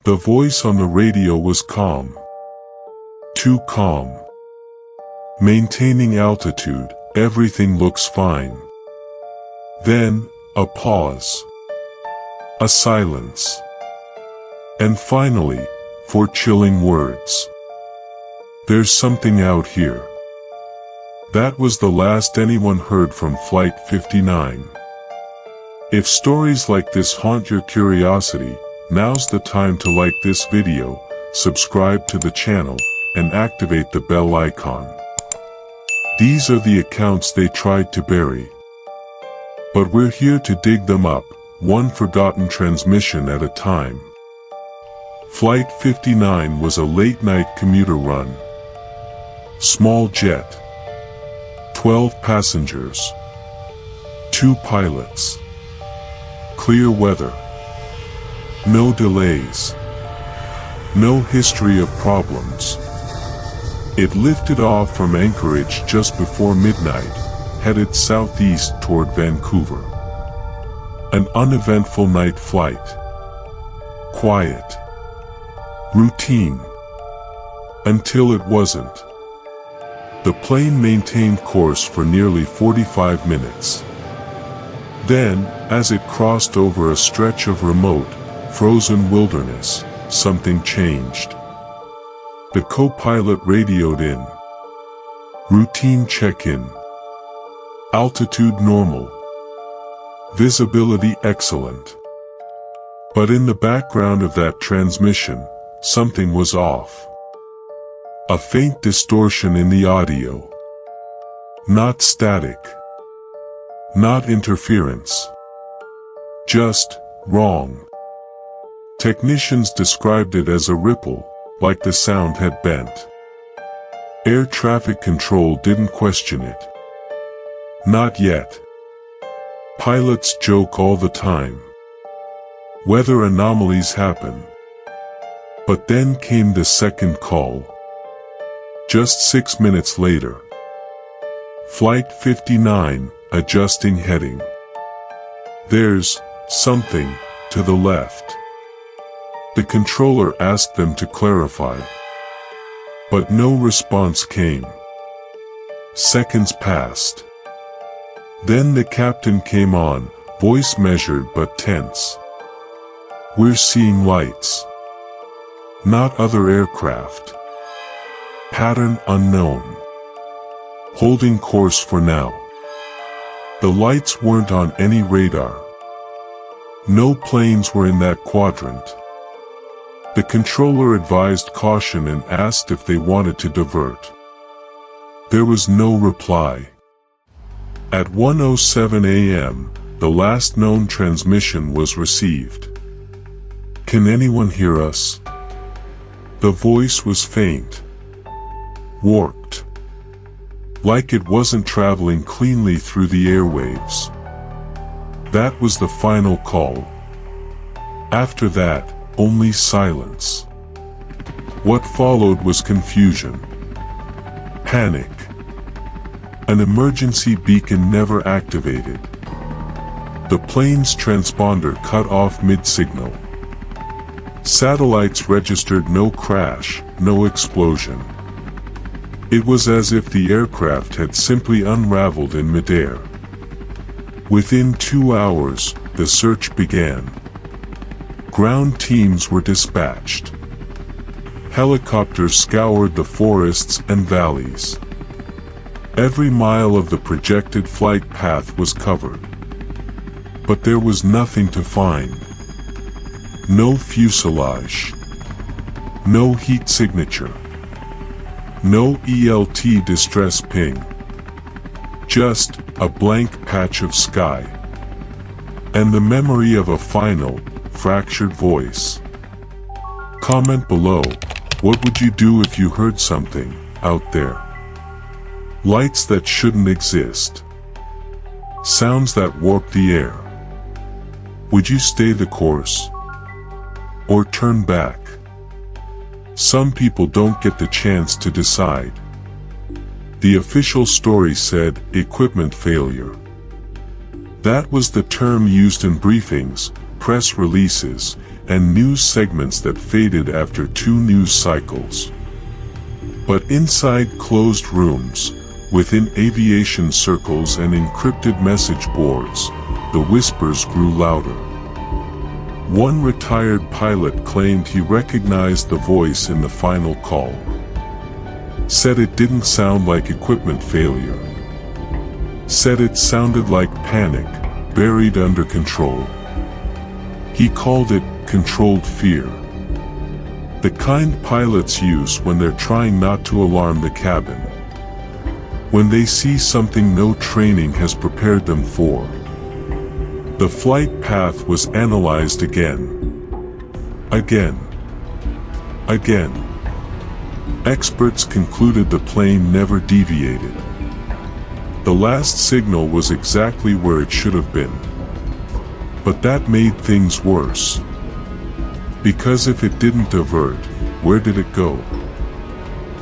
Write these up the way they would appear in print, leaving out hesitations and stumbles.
The voice on the radio was calm. Too calm. Maintaining altitude, everything looks fine. Then, a pause. A silence. And finally, 4 chilling words. There's something out here. That was the last anyone heard from Flight 59. If stories like this haunt your curiosity, now's the time to like this video, subscribe to the channel, and activate the bell icon. These are the accounts they tried to bury. But we're here to dig them up, one forgotten transmission at a time. Flight 59 was a late-night commuter run. Small jet. 12 passengers. 2 pilots. Clear weather. No delays. No history of problems. It lifted off from Anchorage just before midnight, headed southeast toward Vancouver. An uneventful night flight. Quiet. Routine. Until it wasn't. The plane maintained course for nearly 45 minutes. Then, as it crossed over a stretch of remote, frozen wilderness, something changed. The co-pilot radioed in. Routine check-in. Altitude normal. Visibility excellent. But in the background of that transmission, something was off. A faint distortion in the audio. Not static. Not interference. Just wrong. Technicians described it as a ripple, like the sound had bent. Air traffic control didn't question it. Not yet. Pilots joke all the time. Weather anomalies happen. But then came the second call. Just 6 minutes later. Flight 59, adjusting heading. There's something to the left. The controller asked them to clarify. But no response came. Seconds passed. Then the captain came on, voice measured but tense. We're seeing lights. Not other aircraft. Pattern unknown. Holding course for now. The lights weren't on any radar. No planes were in that quadrant. The controller advised caution and asked if they wanted to divert. There was no reply. At 1:07 a.m., the last known transmission was received. Can anyone hear us? The voice was faint. Warped. Like it wasn't traveling cleanly through the airwaves. That was the final call. After that, only silence. What followed was confusion. Panic. An emergency beacon never activated. The plane's transponder cut off mid-signal. Satellites registered no crash, no explosion. It was as if the aircraft had simply unraveled in midair. Within 2 hours, the search began. Ground teams were dispatched. Helicopters scoured the forests and valleys. Every mile of the projected flight path was covered. But there was nothing to find. No fuselage. No heat signature. No ELT distress ping. Just a blank patch of sky. And the memory of a final, fractured voice. Comment below, what would you do if you heard something out there? Lights that shouldn't exist. Sounds that warp the air. Would you stay the course? Or turn back? Some people don't get the chance to decide. The official story said, equipment failure. That was the term used in briefings, press releases, and news segments that faded after 2 news cycles. But inside closed rooms, within aviation circles and encrypted message boards, the whispers grew louder. One retired pilot claimed he recognized the voice in the final call. Said it didn't sound like equipment failure. Said it sounded like panic, buried under control. He called it controlled fear. The kind pilots use when they're trying not to alarm the cabin. When they see something no training has prepared them for. The flight path was analyzed again. Again. Experts concluded the plane never deviated. The last signal was exactly where it should have been. But that made things worse. Because if it didn't divert, where did it go?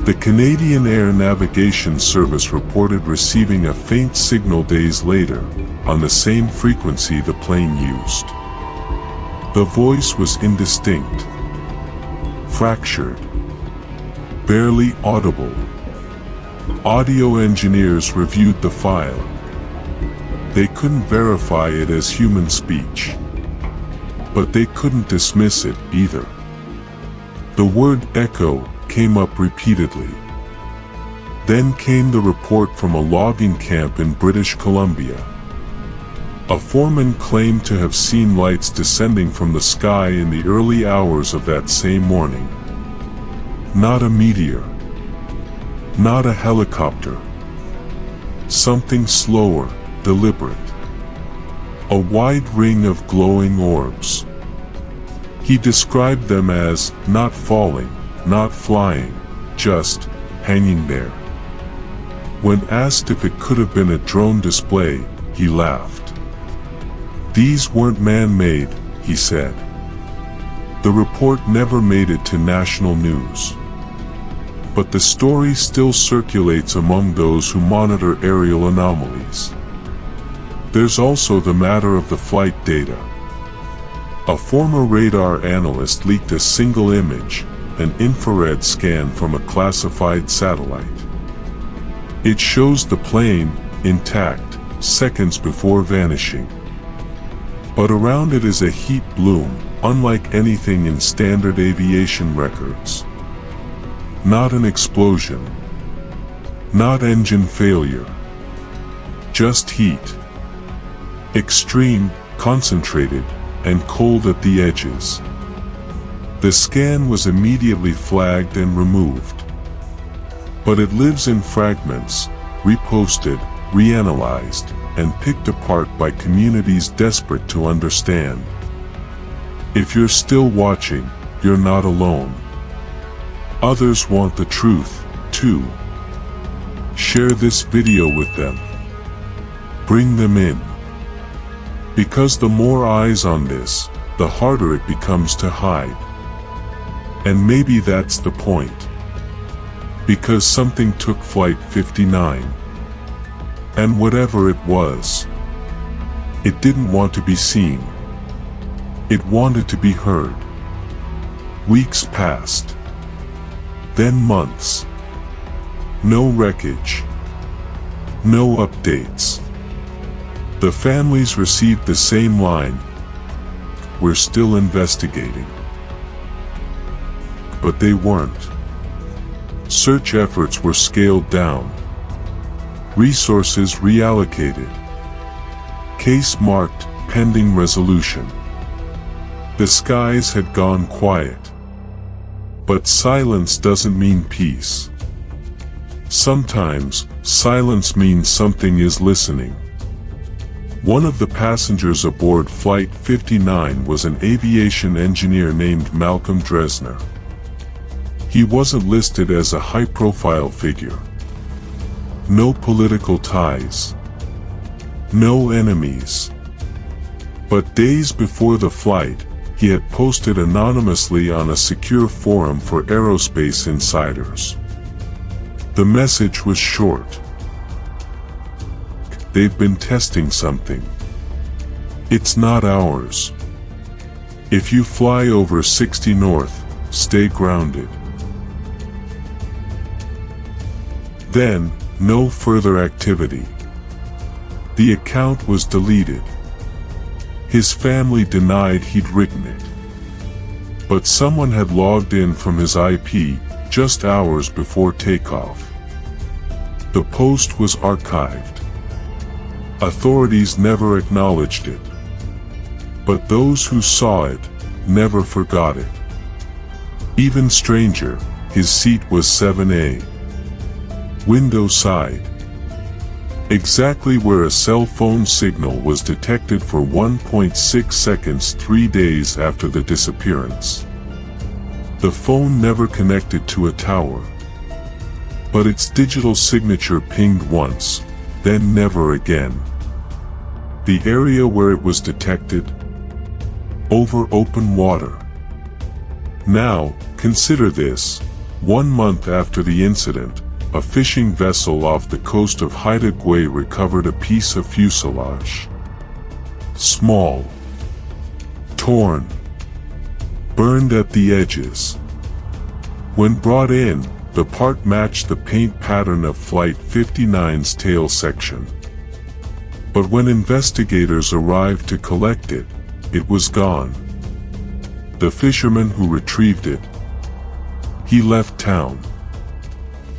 The Canadian Air Navigation Service reported receiving a faint signal days later, on the same frequency the plane used. The voice was indistinct, fractured, barely audible. Audio engineers reviewed the file. They couldn't verify it as human speech. But they couldn't dismiss it either. The word echo came up repeatedly. Then came the report from a logging camp in British Columbia. A foreman claimed to have seen lights descending from the sky in the early hours of that same morning. Not a meteor. Not a helicopter. Something slower, deliberate. A wide ring of glowing orbs. He described them as not falling, not flying, just hanging there. When asked if it could have been a drone display, he laughed. These weren't man-made, he said. The report never made it to national news. But the story still circulates among those who monitor aerial anomalies. There's also the matter of the flight data. A former radar analyst leaked a single image, an infrared scan from a classified satellite. It shows the plane, intact, seconds before vanishing. But around it is a heat bloom, unlike anything in standard aviation records. Not an explosion. Not engine failure. Just heat. Extreme, concentrated, and cold at the edges. The scan was immediately flagged and removed. But it lives in fragments, reposted, reanalyzed, and picked apart by communities desperate to understand. If you're still watching, you're not alone. Others want the truth, too. Share this video with them. Bring them in. Because the more eyes on this, the harder it becomes to hide. And maybe that's the point. Because something took Flight 59. And whatever it was, it didn't want to be seen. It wanted to be heard. Weeks passed. Then months. No wreckage. No updates. The families received the same line. We're still investigating. But they weren't. Search efforts were scaled down. Resources reallocated. Case marked, pending resolution. The skies had gone quiet. But silence doesn't mean peace. Sometimes, silence means something is listening. One of the passengers aboard Flight 59 was an aviation engineer named Malcolm Dresner. He wasn't listed as a high-profile figure. No political ties. No enemies. But days before the flight, he had posted anonymously on a secure forum for aerospace insiders. The message was short. They've been testing something. It's not ours. If you fly over 60 north, stay grounded. Then, no further activity. The account was deleted. His family denied he'd written it. But someone had logged in from his IP just hours before takeoff. The post was archived. Authorities never acknowledged it. But those who saw it never forgot it. Even stranger, his seat was 7A. Window side. Exactly where a cell phone signal was detected for 1.6 seconds 3 days after the disappearance. The phone never connected to a tower. But its digital signature pinged once, then never again. The area where it was detected? Over open water. Now, consider this. 1 month after the incident, a fishing vessel off the coast of Haida Gui recovered a piece of fuselage. Small. Torn. Burned at the edges. When brought in, the part matched the paint pattern of Flight 59's tail section. But when investigators arrived to collect it, it was gone. The fisherman who retrieved it, he left town.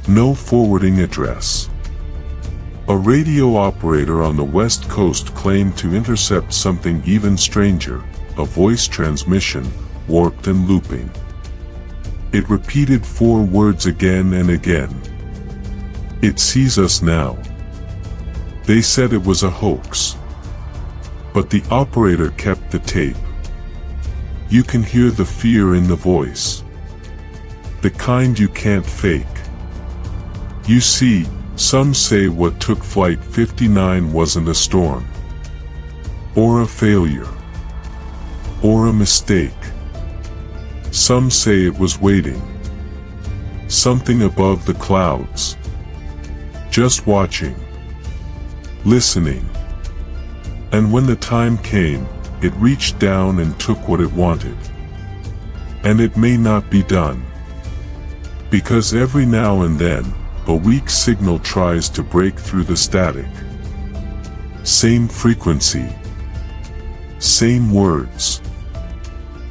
No forwarding address. A radio operator on the West Coast claimed to intercept something even stranger, a voice transmission, warped and looping. It repeated 4 words again and again. It sees us now. They said it was a hoax. But the operator kept the tape. You can hear the fear in the voice. The kind you can't fake. You see, some say what took Flight 59 wasn't a storm. Or a failure. Or a mistake. Some say it was waiting. Something above the clouds. Just watching. Listening. And when the time came, it reached down and took what it wanted. And it may not be done. Because every now and then, a weak signal tries to break through the static. Same frequency. Same words.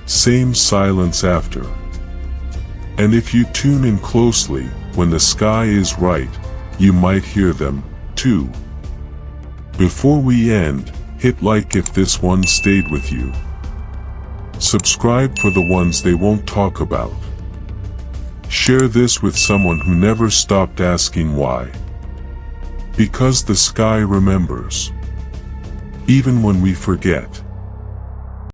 Same silence after. And if you tune in closely, when the sky is right, you might hear them, too. Before we end, hit like if this one stayed with you. Subscribe for the ones they won't talk about. Share this with someone who never stopped asking why. Because the sky remembers. Even when we forget.